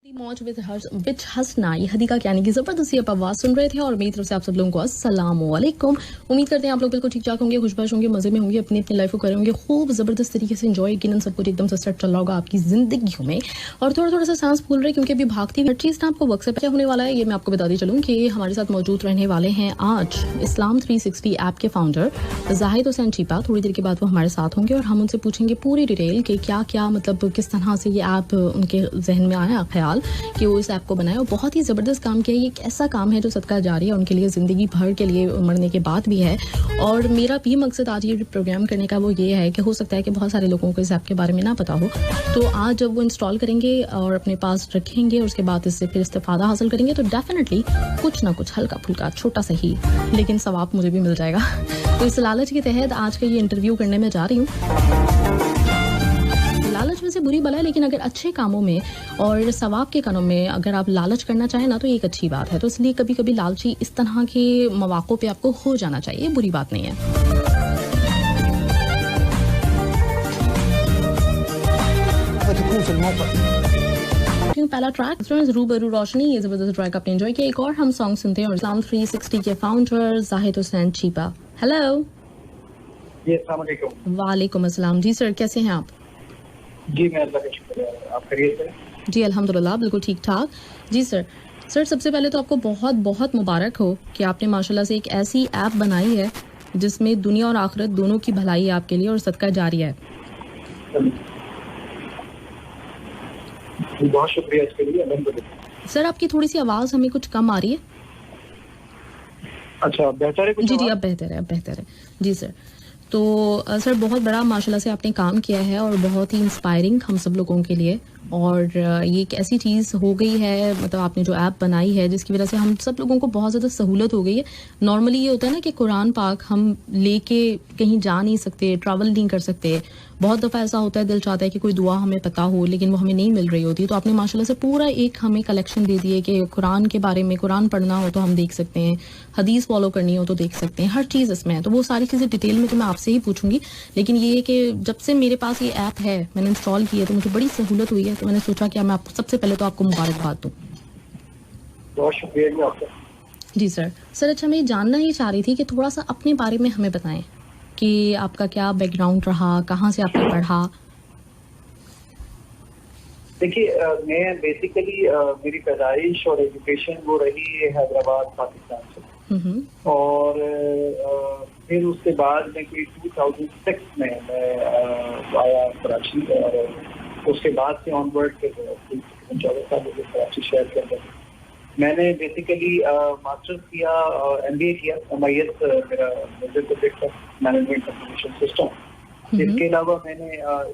मौज विद हसना, ये हदीका यानी कि ज़बरदस्ती आप आवाज़ सुन रहे थे और मेरी तरफ से आप सब लोगों को अस्सलाम वालेकुम। उम्मीद करते हैं आप लोग बिल्कुल ठीक ठाक होंगे, खुशबाश होंगे, मज़े में होंगे, अपनी अपनी लाइफ को कर होंगे खूब ज़बरदस्त तरीके से एंजॉय। यकीनन सब कुछ एकदम से सेट चल रहा होगा आपकी ज़िंदगी में और थोड़ा थोड़ा सा सांस फूल रहे क्योंकि अभी भागती हर चीज़ ना आपको वक्त से क्या होने वाला है ये मैं आपको बताती चलूँ कि हमारे साथ मौजूद रहने वाले हैं आज इस्लाम 360 ऐप के फाउंडर जाहिद हुसैन चीपा। थोड़ी देर के बाद वो हमारे साथ होंगे और हम उनसे पूछेंगे पूरी डिटेल कि क्या क्या मतलब किस तरह से ये ऐप उनके जहन में आया ख्याल कि वो इस ऐप को बनाया और बहुत ही ज़बरदस्त काम किया। ये एक ऐसा काम है जो सदका जारी है उनके लिए, ज़िंदगी भर के लिए, मरने के बाद भी है। और मेरा भी मकसद आज ये प्रोग्राम करने का वो ये है कि हो सकता है कि बहुत सारे लोगों को इस ऐप के बारे में ना पता हो, तो आज जब वो इंस्टॉल करेंगे और अपने पास रखेंगे और उसके बाद इससे फिर इस्तेफादा हासिल करेंगे तो डेफिनेटली कुछ ना कुछ हल्का फुल्का छोटा सा ही लेकिन सवाब मुझे भी मिल जाएगा। तो इस लालच के तहत आज का ये इंटरव्यू करने में जा रही हूँ। लालच वैसे बुरी बला है, लेकिन अगर अच्छे कामों में और सवाब के कामों में अगर आप लालच करना चाहें ना तो ये एक अच्छी बात है। तो इसलिए कभी कभी लालची इस तरह के मौक़ों पे आपको हो जाना चाहिए, बुरी बात नहीं है। पहला ट्रैक रूबरू रोशनी, ये जबरदस्त ट्रैक आपने एंजॉय किया। एक और हम सॉन्ग सुनते हैं और इस्लाम 360 के फाउंडर जाहिद हुसैन चीपा। हेलो जी, अस्सलाम वालेकुम। वालेकुम अस्सलाम। जी सर, कैसे हैं आप? जी मैं अल्लाह का शुक्र है, आप खैरियत से? जी अल्हम्दुलिल्लाह बिल्कुल ठीक ठाक। जी सर, सबसे पहले तो आपको बहुत बहुत मुबारक हो कि आपने माशाल्लाह से एक ऐसी ऐप बनाई है जिसमें दुनिया और आखिरत दोनों की भलाई है आपके लिए और सदका जारिया है। बहुत शुक्रिया इसके लिए, अल्हम्दुलिल्लाह। सर आपकी थोड़ी सी आवाज़ हमें कुछ कम आ रही है। अच्छा, बेहतर है? जी अब बेहतर है। जी सर, तो सर बहुत बड़ा माशाल्लाह से आपने काम किया है और बहुत ही इंस्पायरिंग हम सब लोगों के लिए। और ये एक ऐसी चीज़ हो गई है, मतलब आपने जो ऐप बनाई है जिसकी वजह से हम सब लोगों को बहुत ज़्यादा सहूलत हो गई है। नॉर्मली ये होता है ना कि कुरान पाक हम लेके कहीं जा नहीं सकते, ट्रैवल नहीं कर सकते। बहुत दफ़ा ऐसा होता है, दिल चाहता है कि कोई दुआ हमें पता हो लेकिन वो हमें नहीं मिल रही होती। तो आपने माशाल्लाह से पूरा एक हमें कलेक्शन दे दिए कि कुरान के बारे में, कुरान पढ़ना हो तो हम देख सकते हैं, हदीस फॉलो करनी हो तो देख सकते हैं, हर चीज़ इसमें है। तो वो सारी चीज़ें डिटेल में तो मैं आपसे ही पूछूंगी, लेकिन ये है कि जब से मेरे पास ये ऐप है, मैंने इंस्टॉल की है तो मुझे बड़ी सहूलत हुई है। तो मैंने सोचा कि मैं आपको सबसे पहले तो आपको मुबारकबाद दूँ। बहुत शुक्रिया जी आपका। जी सर, अच्छा मैं ये जानना ही चाह रही थी कि थोड़ा सा अपने बारे में हमें बताएं कि आपका क्या बैकग्राउंड रहा, कहाँ से आपने पढ़ा? देखिए, मैं बेसिकली मेरी पैदाइश और एजुकेशन वो रही हैदराबाद पाकिस्तान से, और फिर उसके बाद में कोई 2006 में मैं आया कराची, और उसके बाद से ऑनवर्ड फिर 14 साल मुझे कराची शहर के अंदर मैंने बेसिकली मास्टर्स किया, MBA किया, MIS मेरा मेजर सब्जेक्ट था, मैनेजमेंट इंफॉर्मेशन सिस्टम। इसके अलावा मैंने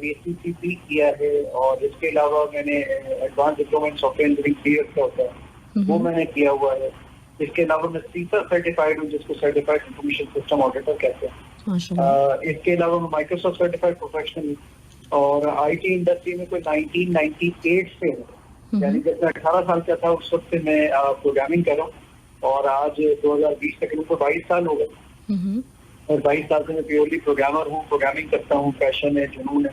ACCP किया है, और इसके अलावा मैंने advance diploma in software engineering 3 years का होता है वो मैंने किया हुआ है। इसके अलावा मैं CISA सर्टिफाइड हूँ, जिसको सर्टिफाइड इंफॉर्मेशन सिस्टम ऑडिटर कहते हैं। इसके अलावा मैं माइक्रोसॉफ्ट सर्टिफाइड प्रोफेशनल, और IT इंडस्ट्री में कोई 1998 से हूँ, यानी जब मैं 18 साल का था उस वक्त से मैं प्रोग्रामिंग कर रहा हूँ, और आज 2020 तक को 22 साल हो गए, और 22 साल से मैं प्योरली प्रोग्रामर हूँ, प्रोग्रामिंग करता हूँ, पैशन है, जुनून है।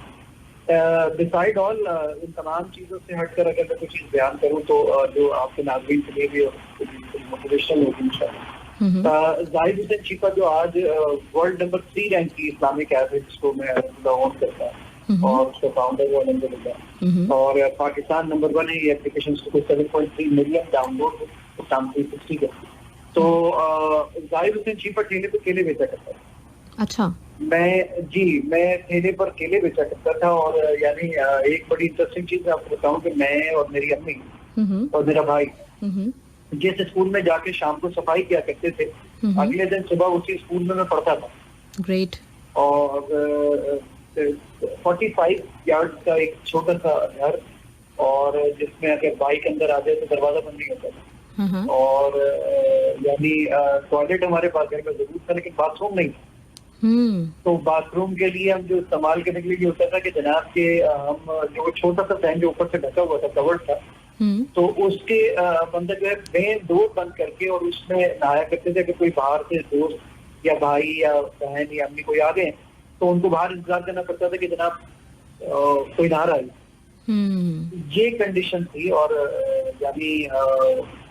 डिसाइड ऑल इन तमाम चीज़ों से हटकर अगर मैं कुछ चीज़ बयान करूँ तो जो आपके नाज़रीन के लिए भी मोटिवेशनल होगी इंशाअल्लाह। जाहिद हुसैन चीपा जो आज वर्ल्ड नंबर 3 रैंक की इस्लामिक ऐप है, जिसको मैं ऑन करता हूँ और उसका फाउंडर वो अल्हम्दुलिल्लाह, और पाकिस्तान नंबर 1 है। ये एप्लीकेशन को 7.3 मिलियन डाउनलोड है इस्लाम 360 के। तो जाहिद हुसैन चीपा ठेले पर केले बेचा करता है। अच्छा। मैं ठेले पर केले बेचा करता था, और यानी एक बड़ी इंटरेस्टिंग चीज आपको बताऊं कि मैं और मेरी अम्मी और मेरा भाई जिस स्कूल में जाके शाम को सफाई किया करते थे, अगले दिन सुबह उसी स्कूल में मैं पढ़ता था। ग्रेट। और 45 यार्ड का एक छोटा सा घर, और जिसमें अगर बाइक अंदर आ जाए तो दरवाजा बंद नहीं होता था, और यानी टॉयलेट हमारे पास घर में जरूर था लेकिन बाथरूम नहीं था। तो बाथरूम के लिए हम जो इस्तेमाल करने के लिए ये होता था कि जनाब के हम जो छोटा सा फैन जो ऊपर से ढका हुआ था, कवर्ड था, तो उसके अंदर जो है मेन डोर बंद करके और उसमें नहाया करते थे। कि कोई बाहर से दोस्त या भाई या बहन या अम्मी कोई आ गए तो उनको बाहर इंतजार करना पड़ता था कि जनाब कोई नहा रहा है, ये कंडीशन थी। और यानी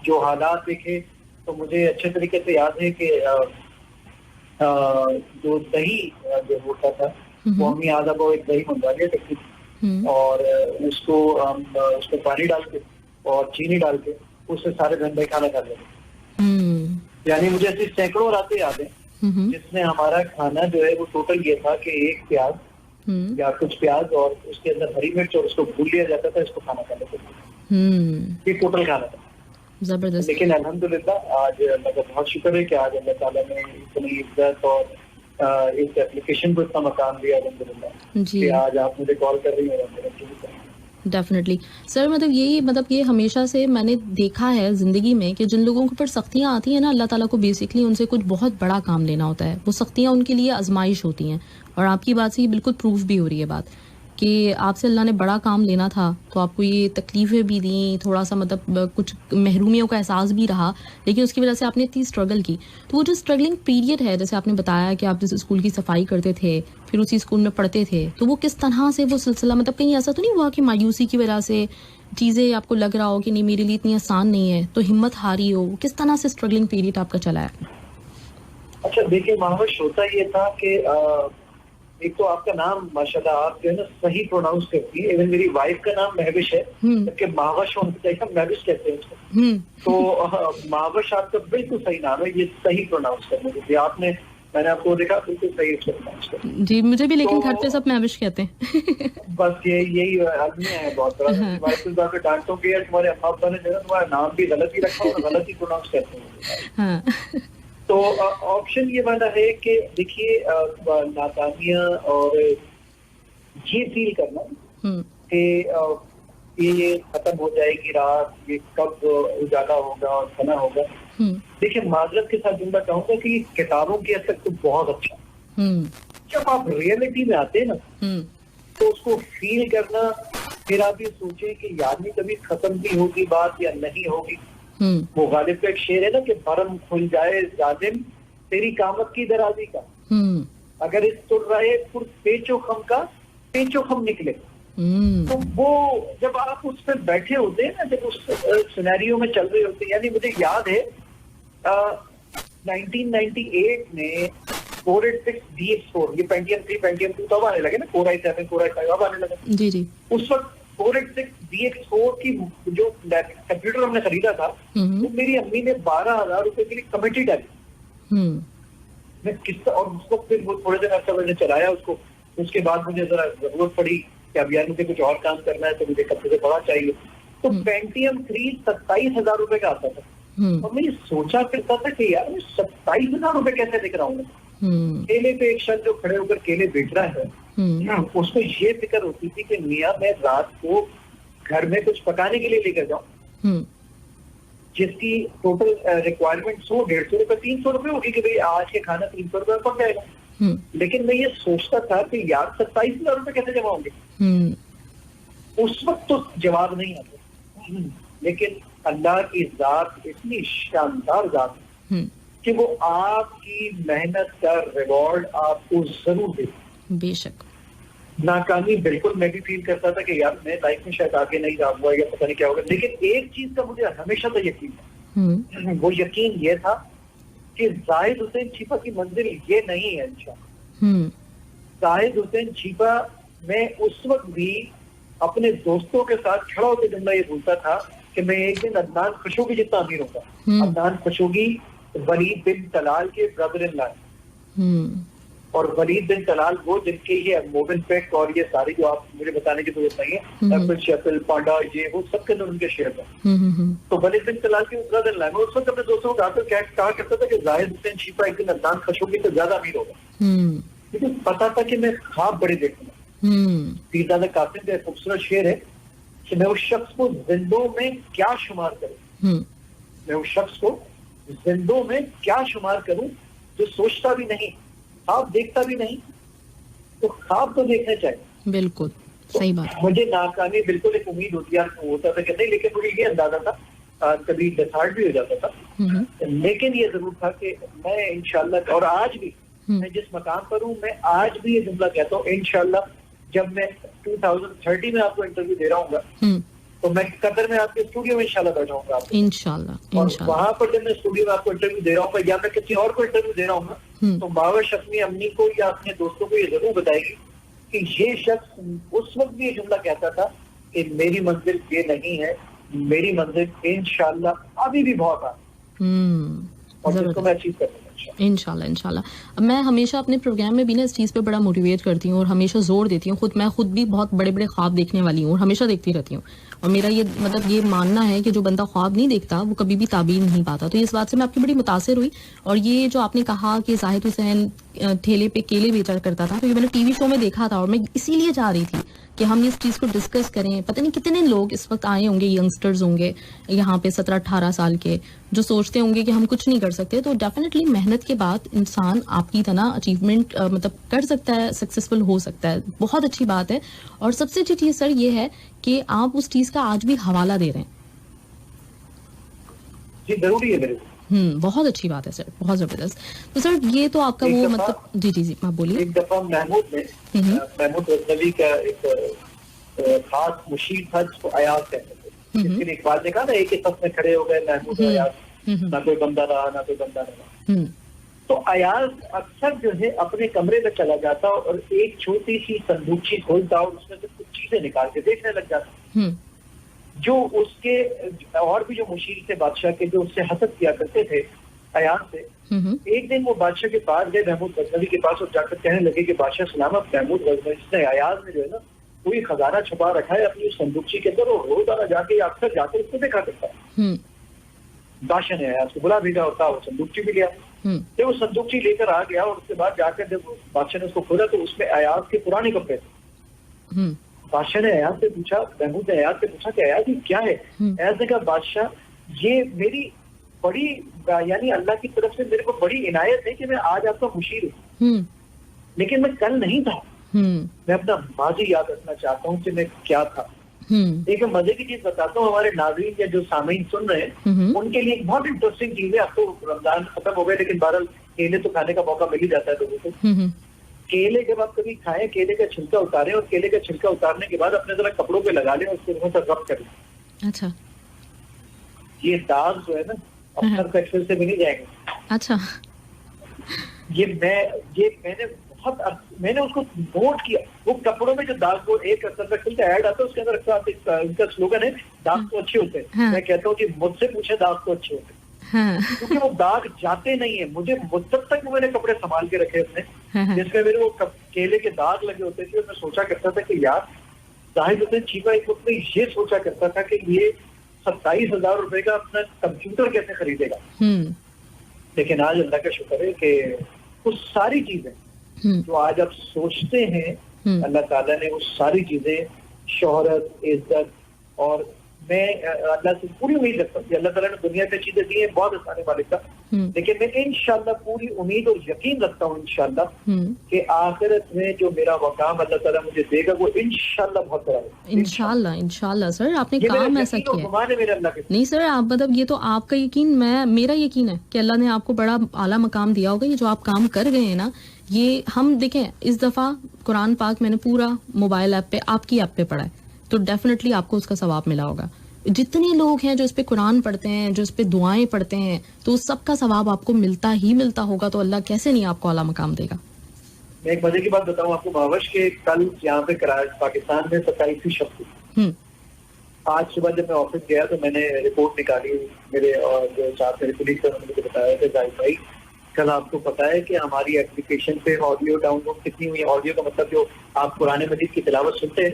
जो हालात देखे तो मुझे अच्छे तरीके से याद है कि जो दही जो होता था वो हमने आधा पाव एक दही मंगवा लिया टक्की, और उसको पानी डाल के और चीनी डाल के उससे सारे दिन भाई खाना खा लेते। यानी मुझे ऐसी सैकड़ों रातें याद है जिसमें हमारा खाना जो है वो टोटल ये था कि एक प्याज या कुछ प्याज और उसके अंदर हरी मिर्च और उसको भून लिया जाता था, इसको खाना खा लेते थे। ये टोटल खाना था जबरदस्त। लेकिन अल्हम्दुलिल्लाह आज अल्लाह का बहुत शुक्र है कि आज अल्लाह ताला ने इतनी इज्जत और इस एप्लीकेशन को इतना मकाम दिया अल्हम्दुलिल्लाह कि आज आप मुझे कॉल कर रही हैं। डेफिनेटली सर, मतलब ये हमेशा से मैंने देखा है जिंदगी में कि जिन लोगों के ऊपर सख्तियां आती हैं ना, अल्लाह ताला को बेसिकली उनसे कुछ बहुत बड़ा काम लेना होता है। वो सख्तियां उनके लिए आजमाइश होती हैं, और आपकी बात से ये बिल्कुल प्रूफ भी हो रही है बात कि आपसे अल्लाह ने बड़ा काम लेना था तो आपको ये तकलीफ़ें भी दी, थोड़ा सा मतलब कुछ महरूमियों का एहसास भी रहा, लेकिन उसकी वजह से आपने इतनी स्ट्रगल की। तो वो जो स्ट्रगलिंग पीरियड है, जैसे आपने बताया कि आप जिस स्कूल की सफाई करते थे फिर उसी स्कूल में पढ़ते थे, तो वो किस तरह से वो सिलसिला, मतलब कहीं ऐसा तो नहीं हुआ कि मायूसी की वजह से चीज़ें आपको लग रहा हो कि नहीं मेरे लिए इतनी आसान नहीं है, तो हिम्मत हारी हो? किस तरह से स्ट्रगलिंग पीरियड आपका चला है? अच्छा देखिए महावश, होता ये था कि एक तो आपका नाम माशाल्लाह आप जो है ना सही प्रोनाउंस करती है। इवन मेरी वाइफ का नाम महविश है, जबकि महावश होना चाहिए, हम महविश कहते हैं उसको। तो महावश आपका बिल्कुल सही नाम है, ये सही प्रोनाउंस करने दीजिए आपने, मैंने आपको देखा बिल्कुल सही प्रोनाउंस कर जी। मुझे भी लेकिन घर पे सब महविश कहते हैं। बस यही आदमी है बहुत बड़ा। वाइफ को जाकर डांटो कि यार तुम्हारे अम्मा अब्बा ने जो है तुम्हारा नाम भी गलत ही रखा और गलत ही प्रोनाउंस करते हैं। तो ऑप्शन ये वाला है कि देखिए नाकामियां और ये फील करना कि ये खत्म हो जाएगी रात, ये कब उजाला होगा और खाना होगा। देखिए माजरत के साथ जुमला कहूंगा कि किताबों की हद तक तो बहुत अच्छा, जब आप रियलिटी में आते हैं ना तो उसको फील करना, फिर आप ये सोचे कि यार नहीं कभी खत्म भी होगी बात या नहीं होगी। वो गालिब का एक शेर है ना कि भरम खुल जाए जालिम तेरी कामत की दराजी का, अगर इस तुर रहे पुर पेचो खम का पेचो खम निकले। तो वो जब आप उस पर बैठे होते हैं ना, जब उस सिनेरियो में चल रहे होते हैं, यानी मुझे याद है 1998 में 486 DX4, ये Pentium 3 Pentium 2 तब आने लगे ना, Core i7 Core i5 अब आने लगे। जी जी। उस वक्त 486 DX4 की जो कंप्यूटर हमने खरीदा था तो मेरी अम्मी ने 12,000 रुपए के लिए कमेटी डाली। मैं किस और उसको फिर वो थोड़े दिन अर्सा मैंने चलाया उसको। उसके बाद मुझे जरा जरूरत पड़ी कि अब यार मुझे कुछ और काम करना है तो मुझे कब से बड़ा चाहिए। तो Pentium 3 27,000 रुपए का आता था और मैं सोचा करता था कि यार मैं 27,000 रुपए कैसे दिख रहा हूँ। केले पे एक शख्स जो खड़े होकर केले बेच रहा है, उसको ये फिक्र होती थी कि मियाँ मैं रात को घर में कुछ पकाने के लिए लेकर जाऊं जिसकी टोटल रिक्वायरमेंट 100-150 रुपए 300 रुपए होगी कि भाई आज के खाना 300 रुपए पक जाएगा। लेकिन मैं ये सोचता था कि यार 27,000 रुपए कैसे जमा होंगे। उस वक्त तो जवाब नहीं आता, लेकिन अल्लाह की जात इतनी शानदार जात है कि वो आपकी मेहनत का रिवॉर्ड आपको जरूर दे। बेशक नाकामी बिल्कुल मैं भी फील करता था कि यार मैं लाइफ में शायद आगे नहीं जा पाऊंगा या पता नहीं क्या होगा, लेकिन एक चीज का मुझे हमेशा तो यकीन है, वो यकीन ये था कि जाहिद हुसैन छिपा की मंजिल ये नहीं है इंशाअल्लाह। जाहिद हुसैन छिपा मैं उस वक्त भी अपने दोस्तों के साथ खड़ा होकर जुमला ये बोलता था कि मैं एक दिन अदनान खशोगी जितना अमीर होगा। अदनान खशोगी वलीद बिन तलाल के ब्रदर इन लॉ, और वलीद बिन तलाल वो जिनके ये मोबिल पैक और ये सारी जो आप मुझे बताने की जरूरत नहीं है, एप्पल शेपल पांडा ये वो सब के अंदर उनके शेयर था। तो वलीद बिन तलाल के ब्रदर इन लॉ, मैं उस वक्त अपने दोस्तों को कहा करता था कि जाहिद हुसैन छिपा एक दिन अदनान खशोगी तो ज्यादा अमीर होगा, लेकिन पता था कि मैं ख्वाब बड़े देखूंगा। पीरजादा कासिम का खूबसूरत शेर है कि मैं उस शख्स को जिंदों में क्या शुमार करूं, मैं उस शख्स को जिंदों में क्या शुमार करूं जो सोचता भी नहीं, ख्वाब देखता भी नहीं। तो ख्वाब तो देखने चाहिए। बिल्कुल सही बात। मुझे नाकामी बिल्कुल एक उम्मीद होता था कि नहीं, लेकिन मुझे ये अंदाजा था, कभी डिसहार्ट भी हो जाता था, लेकिन ये जरूर था कि मैं इंशाल्लाह, और आज भी मैं जिस मकाम पर हूँ मैं आज भी ये जुमला कहता हूँ, इंशाल्लाह जब मैं 2030 में आपको इंटरव्यू दे रहा हूँ तो मैं कतर में आपके स्टूडियो में इंशाल्लाह बैठाऊंगा आपको इंशाल्लाह। और वहां पर जब मैं स्टूडियो में आपको इंटरव्यू दे रहा हूँ या मैं किसी और को इंटरव्यू दे रहा हूँ तो बावश अपनी अम्मी को या अपने दोस्तों को ये जरूर बताएगी कि ये शख्स उस वक्त भी ये जुमला कहता था कि मेरी मंजिल ये नहीं है, मेरी मंजिल इंशाल्लाह अभी भी बहुत है और जिसको मैं अचीव कर लूंगा इंशाल्लाह। इंशाल्लाह मैं हमेशा अपने प्रोग्राम में भी ना इस चीज़ पे बड़ा मोटिवेट करती हूँ और हमेशा जोर देती हूँ। मैं खुद भी बहुत बड़े बड़े ख्वाब देखने वाली हूँ और हमेशा देखती रहती हूँ और मेरा ये मतलब ये मानना है कि जो बंदा ख्वाब नहीं देखता वो कभी भी ताबीर नहीं पाता। तो इस बात से मैं आपकी बड़ी मुतासिर हुई। और ये जो आपने कहा कि जाहिद हुसैन ठेले पे केले बेचा करता था, तो ये मैंने टीवी शो में देखा था और मैं इसीलिए जा रही थी कि हम इस चीज़ को डिस्कस करें। पता नहीं कितने लोग इस वक्त आए होंगे, यंगस्टर्स होंगे यहाँ पे 17-18 साल के, जो सोचते होंगे कि हम कुछ नहीं कर सकते। तो डेफिनेटली मेहनत के बाद इंसान आपकी तरह अचीवमेंट मतलब कर सकता है, सक्सेसफुल हो सकता है। बहुत अच्छी बात है। और सबसे अच्छी चीज़ सर ये है कि आप उस चीज़ का आज भी हवाला दे रहे हैं। जी जरूरी है मेरे बहुत अच्छी बात है सर, बहुत जबरदस्त। तो सर ये तो आपका वो मतलब जी आप बोलिए। एक दफा महमूद गजनवी का एक खास मुशीर था जिसको अयाज कहते थे, जिसके लिए इकबाल ने कहा ना एक ही सफ में खड़े हो गए महमूद और अयाज, ना कोई बंदा रहा ना कोई बंदा रहा। तो अयाज अक्सर जो है अपने कमरे में चला जाता और एक छोटी सी संदूकची खोलता और उसमें से कुछ चीजें निकाल के देखने लग जाता। जो उसके और भी जो मुशीर थे बादशाह के, जो उससे हसद किया करते थे अयाज से, एक दिन वो बादशाह के पास गए महमूद गजनवी के पास और जाकर कहने लगे कि बादशाह सलामत, महमूद गजनवी जिसने अयाज में जो है ना कोई खजाना छुपा रखा है अपनी संदूकची के अंदर और रोजाना जाके अक्सर जाकर उसको देखा करता है। बादशाह ने अयाज को बुला भेजा होता, वो संदूकची भी लिया। जब वो संदूकची लेकर आ गया और उसके बाद जाकर जब बादशाह ने उसको खोला तो उसमें अयाज के पुराने कपड़े थे। बादशाह ने अयाज से पूछा, महमूद ने अयाज से पूछा कि अयाज ये क्या है? अयाज ने कहा बादशाह ये मेरी बड़ी यानी अल्लाह की तरफ से मेरे को बड़ी इनायत है कि मैं आज आपका मुशीर हूँ, लेकिन मैं कल नहीं था। मैं अपना माजी याद रखना चाहता हूँ कि मैं क्या था। एक मजे की चीज बताता हूँ, हमारे नाज़रीन या जो सामीन सुन रहे हैं उनके लिए एक बहुत इंटरेस्टिंग चीज है। अब तो रमजान खत्म हो गए लेकिन बहरहाल केले तो खाने का मौका मिल ही जाता है लोगों को। केले जब आप कभी खाएं, केले का छिलका उतारें और केले का छिलका उतारने के बाद अपने जरा कपड़ों पे लगा लें, उसको मुंह पर रब करें। अच्छा, ये दाग जो है ना अब तक एक्सेल से भी नहीं जाएंगे। अच्छा, मैंने उसको नोट किया। वो कपड़ों में जो दाग, वो एक सर्फेक्सल का ऐड आता है उसके अंदर इनका स्लोगन है दाग तो अच्छे होते हैं। मैं कहता हूँ कि मुझसे पूछे दाग तो अच्छे होते हैं, क्योंकि वो दाग जाते नहीं है। मुझे मुद्दत तक मैंने कपड़े संभाल के रखे अपने, जिसमें मेरे वो केले के दाग लगे होते थे। मैं सोचा करता था कि यार जाहिद हुसैन चीपा एक वक्त में ये सोचा करता था कि ये 27,000 रुपए का अपना कंप्यूटर कैसे खरीदेगा। लेकिन आज अल्लाह का शुक्र है कि वो सारी चीजें जो आज आप सोचते हैं अल्लाह ताला ने वो सारी चीजें, शोहरत, इज्जत, और मैं अल्लाह से पूरी उम्मीद रखता हूँ कि अल्लाह ताला ने दुनिया में चीजें दी है बहुत आसानी वाले का, लेकिन मैं इंशाल्लाह पूरी उम्मीद और यकीन रखता हूँ इंशाल्लाह कि आखिरत में जो मेरा मकाम अल्लाह ताला मुझे देगा वो इंशाल्लाह बहुत बड़ा है। इंशाल्लाह इंशाल्लाह सर आपने काम ऐसा किया है। नहीं सर आप मतलब ये तो आपका यकीन, मेरा यकीन है कि अल्लाह ने आपको बड़ा आला मकाम दिया होगा। ये जो आप काम कर गए हैं ना, ये हम देखें इस दफा कुरान पाक मैंने पूरा मोबाइल ऐप पे आपकी ऐप पे पढ़ा है, तो डेफिनेटली आपको उसका सवाब मिला होगा। जितने लोग हैं जो इस पे कुरान पढ़ते हैं, जो इस पे दुआएं पढ़ते हैं, तो उस सब का सवाब आपको मिलता ही मिलता होगा। तो अल्लाह कैसे नहीं आपको आला मकाम देगा। मैं एक मजे की बात बताऊं आपको महावश के, कल यहाँ पे पाकिस्तान में 27वीं शब थी। आज सुबह जब मैं ऑफिस गया तो मैंने रिपोर्ट निकाली, मेरे और जो साथ मेरे पुलिस ने मुझे बताया कि जाहिद भाई कल आपको पता है कि हमारी एप्लीकेशन पे ऑडियो डाउनलोड कितनी हुई है। ऑडियो का मतलब जो आप पुराने मजीद की तिलावत सुनते हैं,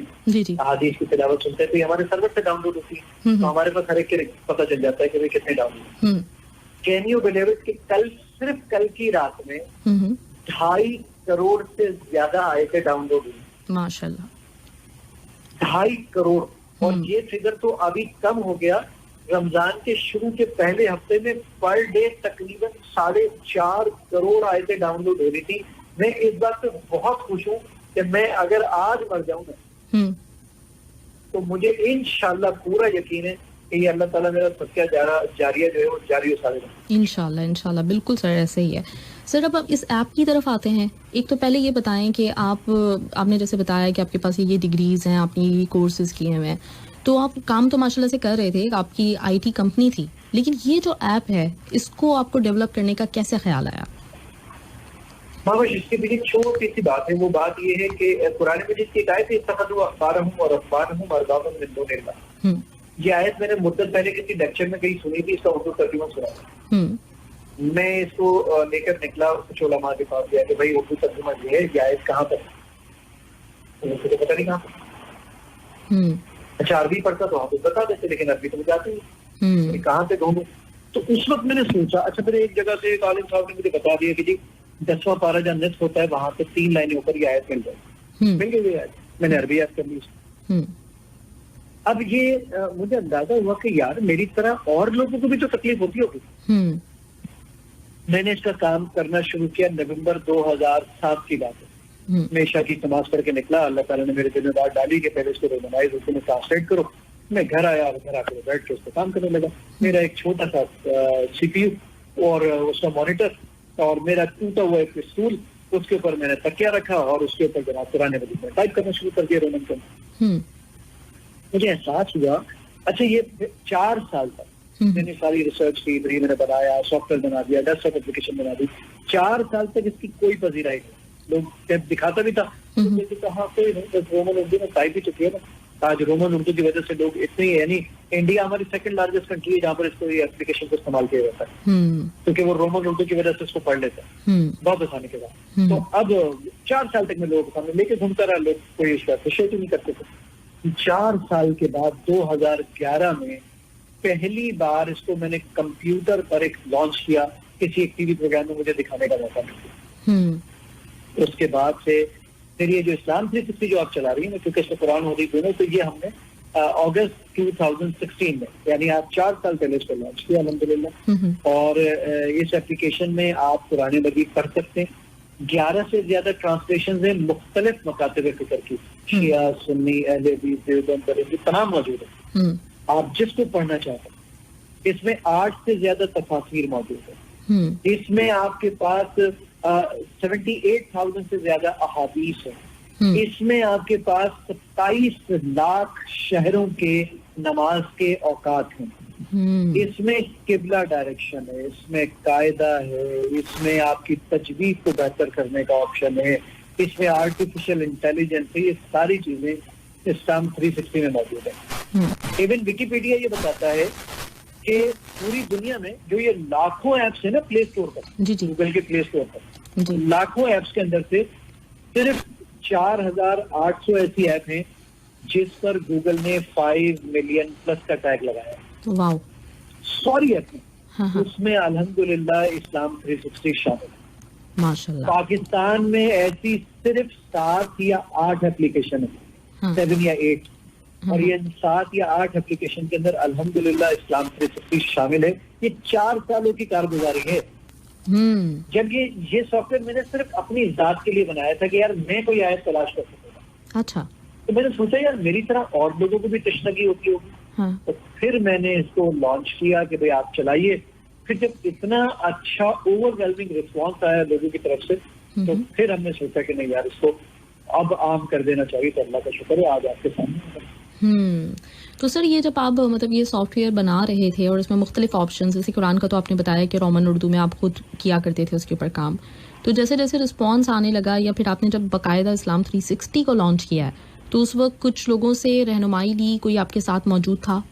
हदीस की तिलावत सुनते हैं, तो हमारे सर्वर से डाउनलोड होती है, तो हमारे पास हर एक के पता चल जाता है कि भाई कितने download. Can you believe it कि कल सिर्फ कल की रात में 2.5 करोड़ से ज्यादा आए थे डाउनलोड हुई। माशाल्लाह 2.5 करोड़। और ये फिगर तो अभी कम हो गया। रमजान के शुरू के पहले हफ्ते में पर डे तकरीबन 4.5 करोड़ आए थे डाउनलोड हो रही थी। मैं इस बात से बहुत खुश हूँ कि मैं अगर आज मर जाऊं ना तो मुझे इंशाल्लाह पूरा यकीन है कि अल्लाह ताला मेरा सदका जारिया जो है वो जारी हो सारे। इंशाल्लाह इंशाल्लाह बिल्कुल सर ऐसे ही है। सर अब इस ऐप की तरफ आते हैं, एक तो पहले ये बताएं कि आपने जैसे बताया कि आपके पास ये डिग्रीज हैं, आपने ये कोर्सेज किए हुए हैं, तो आप काम तो माशाल्लाह से कर रहे थे, आपकी आईटी कंपनी थी, लेकिन ये जो ऐप है इसको आपको डेवलप करने का कैसे ख्याल आया? हाँ बस इसके पीछे छोटी सी बात है। वो बात ये है कि कुरान मजीद की एक आयत है, इत्तखज़ू अख़बारहुम व रहबानहुम अरबाबन मिन दूनिल्लाह। ये आयत मैंने मुद्दत पहले किसी लेक्चर में कहीं सुनी थी, इसका उर्दू तर्जुमा सुना था। मैं इसको लेकर निकला, कुछ उलमा के पास गया कि भाई उर्दू तर्जुमा ये है, ये आयत कहाँ पर, मुझे तो पता नहीं कहाँ पर। अच्छा अरबी पढ़ता तो आप बता देते, लेकिन अरबी तो मुझे आती नहीं, कहाँ से ढूंढूं। तो उस वक्त मैंने सोचा, अच्छा फिर एक जगह से एक आलिम साहब ने मुझे बता दिया कि जी 10वां पारा जहाँ निस्फ होता है वहां पे 3 लाइनें ऊपर ये आयत मिल जाए, मिल गई आयत। मैंने अरबी याद कर ली। अब ये मुझे अंदाजा हुआ कि यार मेरी तरह और लोगों को भी तो तकलीफ होती होगी। मैंने इसका काम करना शुरू किया नवंबर 2007 की बात है। मैं इशा की नमाज पढ़ के निकला, अल्लाह ताला ने मेरे दिल में बात डाली कि पहले इसको रोमनाइज उसको ट्रांसलेट करो। मैं घर आया, घर आकर बैठ के उसको काम करने लगा। मेरा एक छोटा सा CPU और उसका मॉनिटर और मेरा टूटा हुआ एक स्टूल, उसके ऊपर मैंने तकिया रखा और उसके ऊपर जनाब कुरान मजीद में टाइप करना शुरू कर दिया रोमन के। मुझे एहसास हुआ, अच्छा ये 4 साल तक मैंने सारी रिसर्च की, मैंने बनाया, सॉफ्टवेयर बना दिया, डेस्कटॉप एप्लीकेशन बना दी। 4 साल तक इसकी कोई पजीराई नहीं। लोग जब दिखाता भी था तो कहा कोई नहीं, बस रोमन उर्दू में टाइप ही चुकी है ना। आज रोमन उर्दू की वजह से लोग इतने, यानी इंडिया हमारी सेकंड लार्जेस्ट कंट्री है जहाँ पर इसको ये एप्लीकेशन को इस्तेमाल किया जाता है, क्योंकि वो रोमन उर्दू की वजह से इसको पढ़ लेते हैं बहुत आसानी के साथ। तो अब 4 साल तक मैं लोगों के सामने लेके घूमता रहा, लोग कोई इसका अप्रिशिएट ही नहीं करते थे। 4 साल के बाद 2011 में पहली बार इसको मैंने कंप्यूटर पर एक लॉन्च किया, किसी एक टीवी प्रोग्राम में मुझे दिखाने का मौका मिला। उसके बाद से फिर ये जो इस्लाम 360 जो आप चला रही है, क्योंकि इसमें कुरान हो रही दोनों, तो ये हमने अगस्त 2016 में, यानी आप 4 साल पहले इसको लॉन्च किया अल्हम्दुलिल्लाह। और इस एप्लीकेशन में आप कुरान मजीद पढ़ सकते हैं। 11 से ज्यादा ट्रांसलेशन है मुख्तलिफ मकातिब फिक्र की, शिया, सुन्नी, अहले हदीस, देवबंद, बरेलवी, तमाम मौजूद है। आप जिसको पढ़ना चाहते हैं। इसमें 8 से ज्यादा तफासीर मौजूद है। इसमें आपके पास 78,000 से ज्यादा अहादीस है। इसमें आपके पास 27 लाख शहरों के नमाज के औकात हैं। इसमें किबला डायरेक्शन है, इसमें कायदा है, इसमें आपकी तजवीज को बेहतर करने का ऑप्शन है, इसमें आर्टिफिशियल इंटेलिजेंस है। ये सारी चीजें इस्लाम 360 में मौजूद है। इवन विकिपीडिया ये बताता है कि पूरी दुनिया में जो ये लाखों ऐप्स है ना प्ले स्टोर पर, गूगल के प्ले स्टोर पर लाखों ऐप्स के अंदर से सिर्फ 4,800 ऐसी ऐप हैं जिस पर गूगल ने 5 मिलियन प्लस का टैग लगाया है। वाओ, सॉरी ऐप में, उसमें अल्हम्दुलिल्लाह इस्लाम 360 शामिल है माशाल्लाह। पाकिस्तान में ऐसी सिर्फ 7 या 8 एप्लीकेशन है, 7 या 8, और ये 7 या 8 एप्लीकेशन के अंदर अल्हम्दुलिल्लाह इस्लाम 360 शामिल है। ये 4 सालों की कारगुजारी है। जब ये सॉफ्टवेयर मैंने सिर्फ अपनी जात के लिए बनाया था कि यार मैं कोई आयत तलाश कर सकूंगा। अच्छा, तो मैंने सोचा यार मेरी तरह और लोगों को भी तशनगी होती होगी। तो फिर मैंने इसको लॉन्च किया कि भाई आप चलाइए। फिर जब इतना अच्छा ओवरवेलमिंग रिस्पॉन्स आया लोगों की तरफ से, तो फिर हमने सोचा कि नहीं यार इसको अब आम कर देना चाहिए। तो अल्लाह का शुक्र है आज आपके सामने। तो सर ये जब आप मतलब ये सॉफ्टवेयर बना रहे थे और इसमें मुख्तलिफ ऑप्शन, जैसे कुरान का तो आपने बताया कि रोमन उर्दू में आप खुद किया करते थे उसके ऊपर काम, तो जैसे जैसे रिस्पॉन्स आने लगा या फिर आपने जब बाकायदा इस्लाम 360 को लॉन्च किया है, तो उस वक्त कुछ लोगों से रहनुमाई ली, कोई आपके साथ मौजूद था?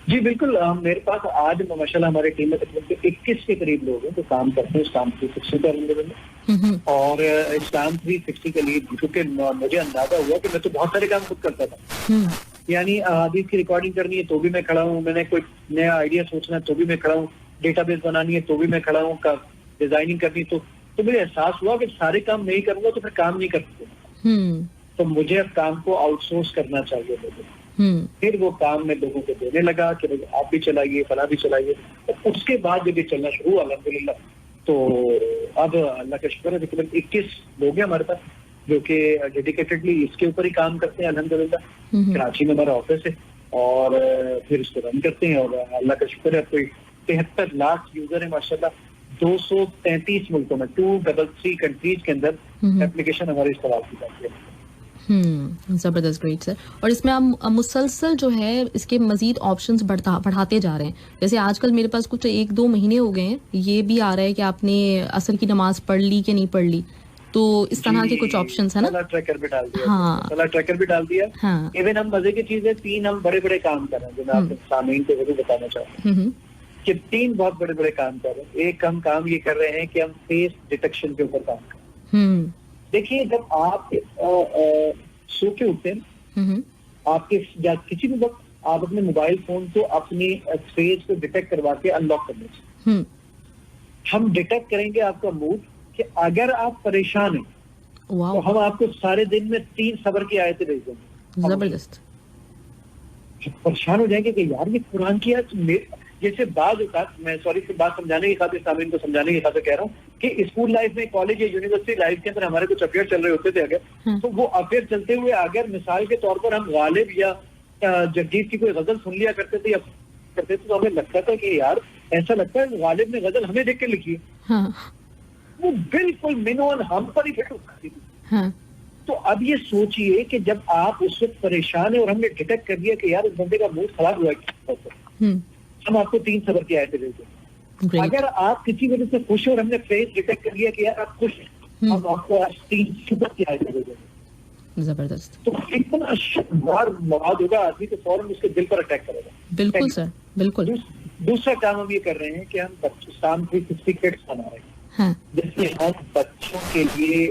जी बिल्कुल, मेरे पास आज माशाल्लाह हमारी टीम में तकरीबन 21 के करीब लोग हैं जो काम करते हैं इस्लाम 360 के अंदर। और इस्लाम 360 के लिए क्योंकि मुझे अंदाजा हुआ कि मैं तो बहुत सारे काम खुद करता था, यानी हदीस की रिकॉर्डिंग करनी है तो भी मैं खड़ा हूँ, मैंने कोई नया आइडिया सोचना है तो भी मैं खड़ा हूँ, डेटाबेस बनानी है तो भी मैं खड़ा हूँ, डिजाइनिंग करनी तो मुझे एहसास हुआ कि सारे काम नहीं करूंगा तो फिर काम नहीं कर सकते। तो मुझे अब काम को आउटसोर्स करना चाहिए लोगों को। फिर वो काम मैं लोगों को देने लगा कि आप भी चलाइए, फला भी चलाइए। तो उसके बाद जब ये चलना शुरू हुआ अल्हम्दुलिल्लाह, तो अब अल्लाह का शुक्र है तकरीबन 21 लोग हैं हमारे पास जो कि डेडिकेटेडली इसके ऊपर ही काम करते हैं अल्हम्दुलिल्लाह। कराची में हमारा ऑफिस है और फिर इसको रन करते हैं और अल्लाह का शुक्र है कोई 73 लाख यूजर है माशाल्लाह। 233 मुल्कों में 233 कंट्रीज के अंदर एप्लीकेशन हमारी इस्तेमाल की जाती है। जबरदस्त, ग्रेट सर। और इसमें आप मुसलसल जो है इसके मजीद ऑप्शंस बढ़ाते जा रहे हैं। जैसे आजकल मेरे पास कुछ 1-2 महीने हो गए हैं, ये भी आ रहा है कि आपने असर की नमाज पढ़ ली कि नहीं पढ़ ली, तो इस तरह के कुछ ऑप्शंस है ना। सलाह ट्रैकर भी डाल दिया। हाँ, सलाह ट्रैकर भी डाल दिया। हाँ, इवन हम मजे की चीज है, 3 हम बड़े बड़े काम कर रहे हैं, जो मैं आपके सामीन को जरूर बताना चाहूँ कि 3 बहुत बड़े बड़े काम कर रहे हैं। एक हम काम ये कर रहे हैं कि हम फेस डिटेक्शन के ऊपर काम कर रहे हैं। देखिए, जब आप सो के उठते हैं, आपके या किसी भी वक्त आप अपने मोबाइल फोन को अपनी फेस को डिटेक्ट करवा के अनलॉक कर लीजिए। हम डिटेक्ट करेंगे आपका मूड कि अगर आप परेशान हैं तो हम आपको सारे दिन में 3 सब्र की आयतें भेज देंगे। जबरदस्त। परेशान हो जाएंगे कि यार ये कुरान की जैसे बाद मैं सॉरी से बात समझाने की खातिर, सामीन को समझाने की खातिर कह रहा हूँ कि स्कूल लाइफ में, कॉलेज या यूनिवर्सिटी लाइफ के अंदर हमारे कुछ अफेयर चल रहे होते थे अगर, तो वो अफेयर चलते हुए अगर मिसाल के तौर पर हम गालिब या जगजीत की कोई गजल सुन लिया करते थे या करते थे, तो हमें लगता था कि यार ऐसा लगता है गालिब ने गजल हमें देख के लिखी है। वो बिल्कुल मिनोन हम पर ही फिट होती थी। तो अब ये सोचिए कि जब आप उस वक्त परेशान है और हमने डिटेक्ट कर दिया कि यार इस बंदे का मूड खराब हुआ है, हम आपको 3 सब्र की आयतें देते हैं। अगर आप किसी वजह से खुश हो और हमने फेस डिटेक्ट कर लिया कि यार आप खुश हैं, हम आपको 3 सब्र की आयतें देते हैं। जबरदस्त। तो इतना शानदार मवाद होगा, आदमी तो फौरन उसके दिल पर अटैक करेगा। बिल्कुल सर, बिल्कुल। दूसरा काम हम ये कर रहे हैं कि हम बच्चों शाम 360 किट्स बना रहे हैं, जिसमें हम बच्चों के लिए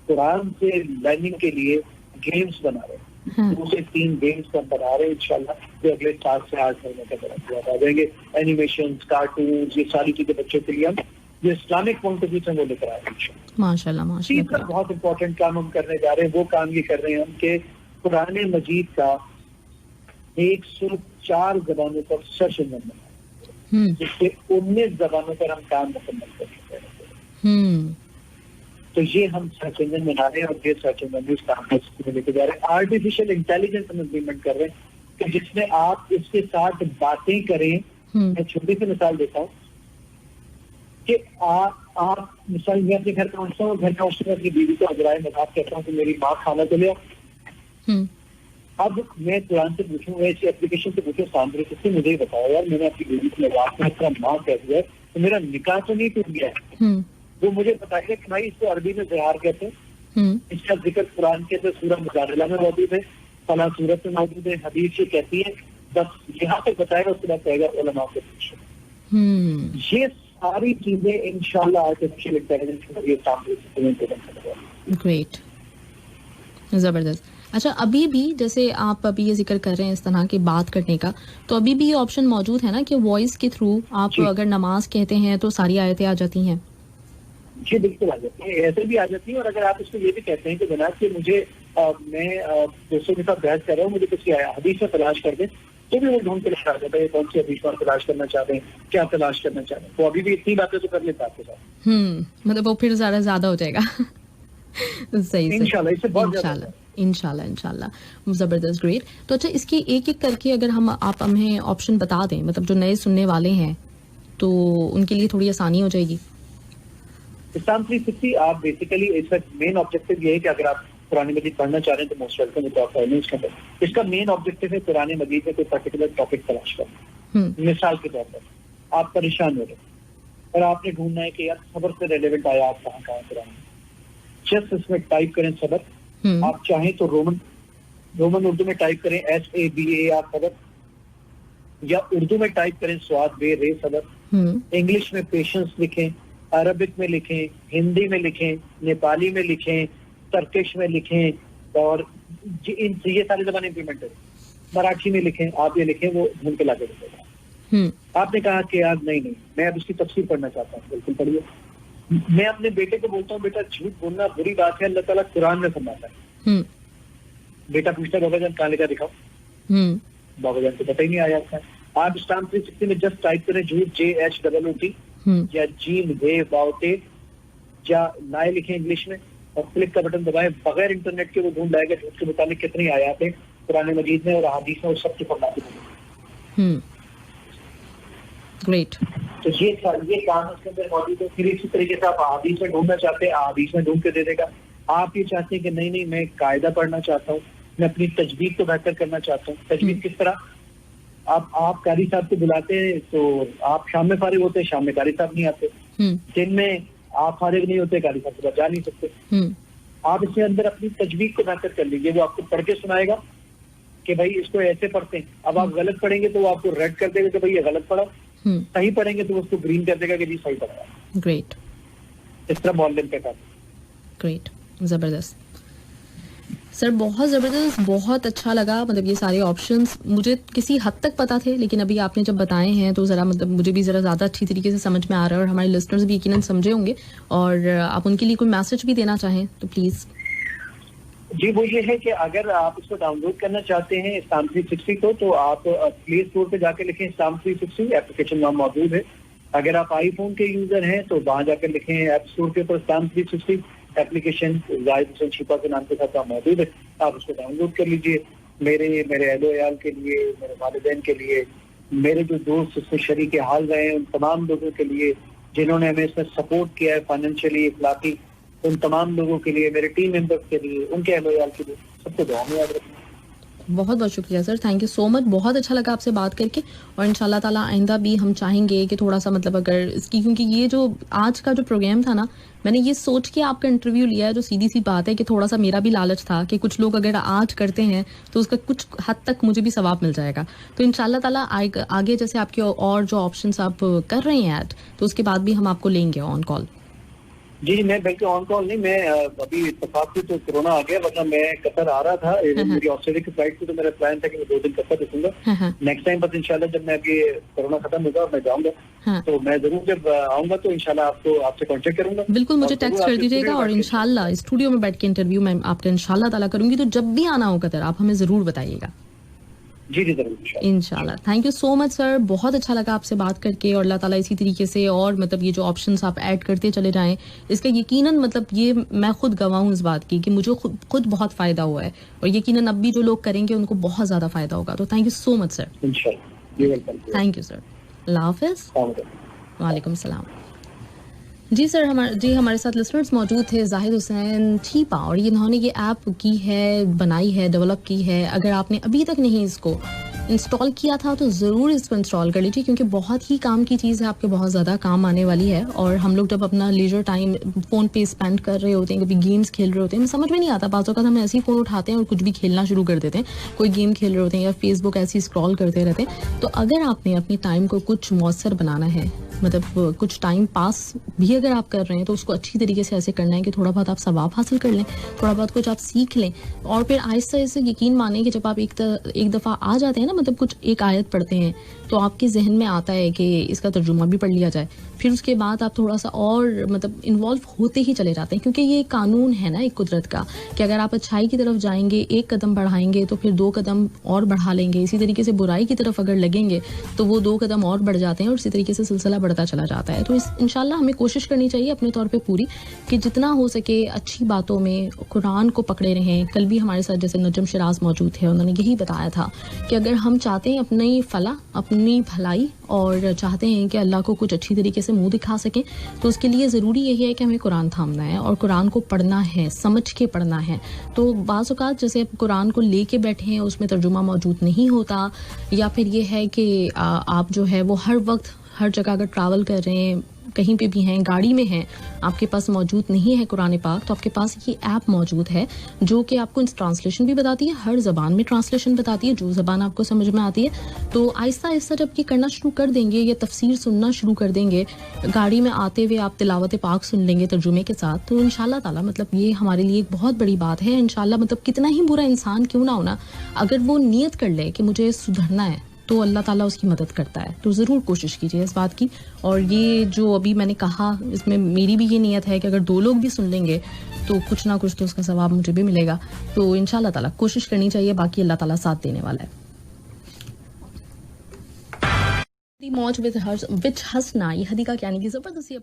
कुरान से लर्निंग के लिए गेम्स बना रहे हैं। 2 से 3 गेम्स हम बना रहे हैं इंशाल्लाह, जो अगले 7 से 8 महीने के अंदर आ जाएंगे। एनिमेशन, कार्टून, ये सारी चीजें बच्चों के लिए हम जो इस्लामिक पॉइंट ऑफ व्यू से वो लेकर आ रहे हैं माशाल्लाह, माशाल्लाह। तीसरा बहुत इंपॉर्टेंट काम हम करने जा रहे हैं, वो काम ये कर रहे हैं हम कि कुरान मजीद का 104 जबानों पर सर्च इंजन बनाए, जिससे 19 जबानों पर हम काम मुकम्मल कर सकते हैं। तो ये हम सर्च इंजन बना रहे हैं और ये सर्च इंजन इस काम को लेकर जा रहे हैं। आर्टिफिशियल इंटेलिजेंस हम इम्प्लीमेंट कर रहे हैं कि जिसमें आप इसके साथ बातें करें। मैं छोटी सी मिसाल देता हूँ कि आप मिसाल, मैं अपने घर पहुंचता हूँ, घर पहुंचते मैं अपनी बीवी को अजराए मजाक कहता हूँ कि मेरी माँ खाना तो ले आओ। अब मैं कुरान से पूछूंगा, ऐसी एप्लीकेशन से पूछूं, सांद्री से मुझे ही बताओ यार मैंने अपनी बीवी को मजाक में अपना माँ कह दिया तो मेरा निकाह तो नहीं टूट गया है। वो मुझे बताइए कि भाई इसको अरबी में ज़िहार कहते हैं, इसका जिक्र कुरान के अंदर सूरह मुजादला में मौजूद है, फला सूरत में मौजूद है, हदीस ये कहती है, बस यहाँ तक बताएगा, उसके बाद कहेगा उलमा से पूछो। ये सारी चीजें इंशाल्लाह आर्टिफिशियल इंटेलिजेंस के जरिए सामने। ग्रेट, जबरदस्त। अच्छा, अभी भी जैसे आप अभी ये जिक्र कर रहे हैं इस तरह की बात करने का, तो अभी भी ये ऑप्शन मौजूद है ना कि वॉइस के थ्रू आप अगर नमाज कहते हैं तो सारी आयतें आ जाती हैं? जी बिल्कुल आ जाती है, ऐसे भी आ जाती है। और अगर आप इसको ये भी कहते हैं कि जनाब कि मुझे मैं दोस्तों के साथ बहस कर रहा हूँ, मुझे किसी हदीस में तलाश कर दें, तो भी वो ढूंढ के लेकर आ जाता है कौन सी हदीस में तलाश करना चाहते हैं, क्या तलाश करना चाहते हैं। तो अभी भी इतनी बातें तो कर लेता आपके साथ। मतलब वो फिर ज्यादा हो जाएगा। सही, इंशाल्लाह, इससे बहुत ज्यादा, इंशाल्लाह। जबरदस्त, ग्रेट। तो अच्छा, इसकी एक एक करके अगर आप हमें ऑप्शन बता दें, मतलब जो नए सुनने वाले हैं तो उनके लिए थोड़ी आसानी हो जाएगी। इस्लाम 360 आप बेसिकली इसका मेन ऑब्जेक्टिव ये है कि अगर आप कुरान मजीद पढ़ना चाह रहे हैं तो मोस्ट वेलकम तो आप इसके अंदर इसका मेन ऑब्जेक्टिव है कुरान मजीद में कोई पर्टिकुलर टॉपिक तलाश करना। मिसाल के तौर पर आप परेशान हो रहे और आपने ढूंढना है कि यार सबर से रेलेवेंट आया आप कहाँ कुरान में, जस्ट इसमें टाइप करें सबर। आप चाहें तो रोमन उर्दू में टाइप करें SABA सबर, या उर्दू में टाइप करें स्वाद बे रे सबर। इंग्लिश में पेशेंस लिखें, अरबिक में लिखें, हिंदी में लिखें, नेपाली में लिखें, टर्किश में लिखें, और ये सारी जबान इम्प्लीमेंट करें। मराठी में लिखें, आप ये लिखें, वो ढूंढ के ला के देगा। आपने कहा कि यार नहीं मैं अब इसकी तफसीर पढ़ना चाहता हूँ, बिल्कुल पढ़िए। मैं अपने बेटे को बोलता हूँ बेटा झूठ बोलना बुरी बात है, अल्लाह ताला कुरान में फरमाता है। बेटा पूछता है बाबा जान कहाँ लिखा दिखाओ, बाबा जान को पता ही नहीं आया था। आप इस्लाम 360 में जस्ट टाइप करें झूठ JHOOT या जीन वे बाउटे या नाए लिखे इंग्लिश में और क्लिक का बटन दबाएं, बगैर इंटरनेट के वो ढूंढ लाएगा झूठ के मुताबिक कितनी आयात है कुरान मजीद में और हदीस में, और सबके फरमाते हैं। ग्रेट। तो ये काम उसके अंदर मौजूद है। फिर इसी तरीके से आप अहादीस में ढूंढना चाहते हैं, अहादीस में ढूंढ के दे देगा। आप ये चाहते हैं कि नहीं मैं कायदा पढ़ना चाहता हूँ, मैं अपनी तजवीद को बेहतर करना चाहता हूँ। तजवीद किस तरह? आप कारी साहब को बुलाते हैं तो आप शाम में फारिग होते हैं, शाम में कारी साहब नहीं आते। दिन में आप फारिग नहीं होते, कारी साहब के पास जा नहीं सकते। आप इसके अंदर अपनी तजवीद को बेहतर कर लीजिए। वो आपको पढ़ के सुनाएगा कि भाई इसको ऐसे पढ़ते हैं। अब आप गलत पढ़ेंगे तो वो आपको रेड कर देगा कि भाई ये गलत पढ़ा, सही पढ़ेंगे तो उसको ग्रीन कर देगा कि जी सही पढ़ा। ग्रेट। इस तरह मॉडलिंग का काम। ग्रेट, जबरदस्त सर, बहुत ज़बरदस्त, बहुत अच्छा लगा। मतलब ये सारे ऑप्शंस मुझे किसी हद तक पता थे, लेकिन अभी आपने जब बताए हैं तो ज़रा मतलब मुझे भी ज़रा ज़्यादा अच्छी तरीके से समझ में आ रहा है, और हमारे लिसनर्स भी यकीनन समझे होंगे। और आप उनके लिए कोई मैसेज भी देना चाहें तो प्लीज़। जी, वो ये है कि अगर आप इसको डाउनलोड करना चाहते हैं इस्लाम 360 को, तो आप प्ले स्टोर पे जाकर लिखें इस्लाम 360, एप्लीकेशन वहाँ मौजूद है। अगर आप आईफोन के यूजर हैं तो वहाँ जाकर लिखें ऐप स्टोर के ऊपर इस्लाम 360 एप्लीकेशन, जाहिद हुसैन शिपा के नाम के साथ वहाँ मौजूद है। आप उसको डाउनलोड कर लीजिए। मेरे अहलो अयाल के लिए, मेरे वालिदैन के लिए, मेरे जो दोस्त इसमें शरीक हाल रहे हैं, उन तमाम लोगों के लिए जिन्होंने हमें इसमें सपोर्ट किया है फाइनेंशियली, इखलाकी, उन तमाम लोगों के लिए, मेरे टीम मेंबर्स के लिए, उनके अहलो अयाल के लिए, सबको दुआ में याद रखना। बहुत बहुत शुक्रिया sir, thank you so much. बहुत अच्छा लगा आपसे बात करके, और इंशाल्लाह ताला आइंदा भी हम चाहेंगे कि थोड़ा सा मतलब अगर इसकी, क्योंकि ये जो आज का जो प्रोग्राम था ना, मैंने ये सोच के आपका इंटरव्यू लिया है, जो सीधी सी बात है कि थोड़ा सा मेरा भी लालच था कि कुछ लोग अगर आज करते हैं तो उसका कुछ हद तक मुझे भी सवाब मिल जाएगा। तो इंशाल्लाह ताला आगे जैसे आपके और जो ऑप्शंस आप कर रहे हैं ऐड, तो उसके बाद भी हम आपको लेंगे ऑन कॉल। जी, मैं बल्कि ऑन कॉल नहीं, मैं अभी इत्तेफाक से तो कोरोना आ गया, वरना मैं कतर आ रहा था। मेरी ऑस्ट्रेलिया की फ्लाइट थी, तो मेरा प्लान था कि मैं 2 दिन कतर रुकूंगा। नेक्स्ट टाइम बस इंशाल्लाह जब मैं अभी कोरोना खत्म होगा मैं जाऊंगा, तो मैं जरूर जब आऊंगा तो इंशाल्लाह आपसे कांटेक्ट करूंगा। बिल्कुल, मुझे टेक्स्ट कर दीजिएगा, और इंशाल्लाह स्टूडियो में बैठ के इंटरव्यू मैं आपका इंशाल्लाह ताला करूंगी। तो जब भी आना हो कतर आप हमें जरूर बताइएगा। जी जरूर, इंशाल्लाह। Thank you so much sir, बहुत अच्छा लगा आपसे बात करके, और अल्लाह ताला इसी तरीके से और मतलब ये जो ऑप्शंस आप ऐड करते चले जाएं, इसका यकीनन मतलब ये मैं खुद गवाह हूँ इस बात की कि मुझे खुद बहुत फायदा हुआ है, और यकीनन अब भी जो लोग करेंगे उनको बहुत ज्यादा फायदा होगा। तो thank you so much sir. Thank you sir, अल्लाह हाफिज। वालेकुम सलाम। जी सर, हमारे साथ लिसनर्स मौजूद थे जाहिद हुसैन ठीपा, और इन्होंने ये ऐप की है, बनाई है, डेवलप की है। अगर आपने अभी तक नहीं इसको इंस्टॉल किया था तो ज़रूर इसको इंस्टॉल कर लीजिए, क्योंकि बहुत ही काम की चीज़ है, आपके बहुत ज़्यादा काम आने वाली है। और हम लोग जब अपना लीजर टाइम फ़ोन पे स्पेंड कर रहे होते हैं, कभी गेम्स खेल रहे होते हैं, हमें समझ में नहीं आता, बाज़ औक़ात हम ऐसे ही फ़ोन उठाते हैं और कुछ भी खेलना शुरू कर देते हैं, कोई गेम खेल रहे होते हैं या फेसबुक ऐसे ही स्क्रॉल करते रहते हैं। तो अगर आपने अपने टाइम को कुछ मौसर बनाना है, मतलब कुछ टाइम पास भी अगर आप कर रहे हैं, तो उसको अच्छी तरीके से ऐसे करना है कि थोड़ा बहुत आप सवाब हासिल कर लें, थोड़ा बहुत कुछ आप सीख लें, और फिर आहिस्ता आहिस्ता यकीन माने कि जब आप एक दफ़ा आ जाते हैं ना, मतलब कुछ एक आयत पढ़ते हैं तो आपके जहन में आता है कि इसका तर्जुमा भी पढ़ लिया जाए। फिर उसके बाद आप थोड़ा सा और मतलब इन्वॉल्व होते ही चले जाते हैं, क्योंकि ये कानून है ना एक कुदरत का कि अगर आप अच्छाई की तरफ जाएंगे, एक कदम बढ़ाएंगे तो फिर 2 कदम और बढ़ा लेंगे। इसी तरीके से बुराई की तरफ अगर लगेंगे तो वो 2 कदम और बढ़ जाते हैं, और इसी तरीके से सिलसिला बढ़ता चला जाता है। तो इंशाल्लाह हमें कोशिश करनी चाहिए अपने तौर पे पूरी कि जितना हो सके अच्छी बातों में कुरान को पकड़े रहें। कल भी हमारे साथ जैसे नजम शिराज मौजूद थे, उन्होंने यही बताया था कि अगर हम चाहते हैं अपनी फलाह, अपनी भलाई, और चाहते हैं कि अल्लाह को कुछ अच्छी तरीके से मुंह दिखा सकें, तो उसके लिए ज़रूरी यही है कि हमें कुरान थामना है और कुरान को पढ़ना है, समझ के पढ़ना है। तो बाज़ औक़ात जैसे कुरान को लेके बैठे हैं, उसमें तर्जुमा मौजूद नहीं होता, या फिर ये है कि आप जो है वो हर वक्त हर जगह अगर ट्रैवल कर रहे हैं, कहीं पे भी हैं, गाड़ी में हैं, आपके पास मौजूद नहीं है कुरान पाक, तो आपके पास ये ऐप मौजूद है जो कि आपको ट्रांसलेशन भी बताती है, हर ज़बान में ट्रांसलेशन बताती है, जो ज़बान आपको समझ में आती है। तो आहिस्ता आहिस्ता जब ये करना शुरू कर देंगे या तफसीर सुनना शुरू कर देंगे, गाड़ी में आते हुए आप तिलावत पाक सुन लेंगे तर्जुमे के साथ, तो इंशाल्लाह ताला मतलब ये हमारे लिए एक बहुत बड़ी बात है। इंशाल्लाह मतलब कितना ही बुरा इंसान क्यों ना होना, अगर वो नियत कर ले कि मुझे सुधरना है, तो अल्लाह ताला उसकी मदद करता है। तो ज़रूर कोशिश कीजिए इस बात की। और ये जो अभी मैंने कहा, इसमें मेरी भी ये नियत है कि अगर 2 लोग भी सुन लेंगे तो कुछ ना कुछ तो उसका सवाब मुझे भी मिलेगा। तो इंशाल्लाह ताला कोशिश करनी चाहिए, बाकी अल्लाह ताला साथ देने वाला है। मौज विद हसना, ये हदीका क्या नहीं की ज़बरदस्ती।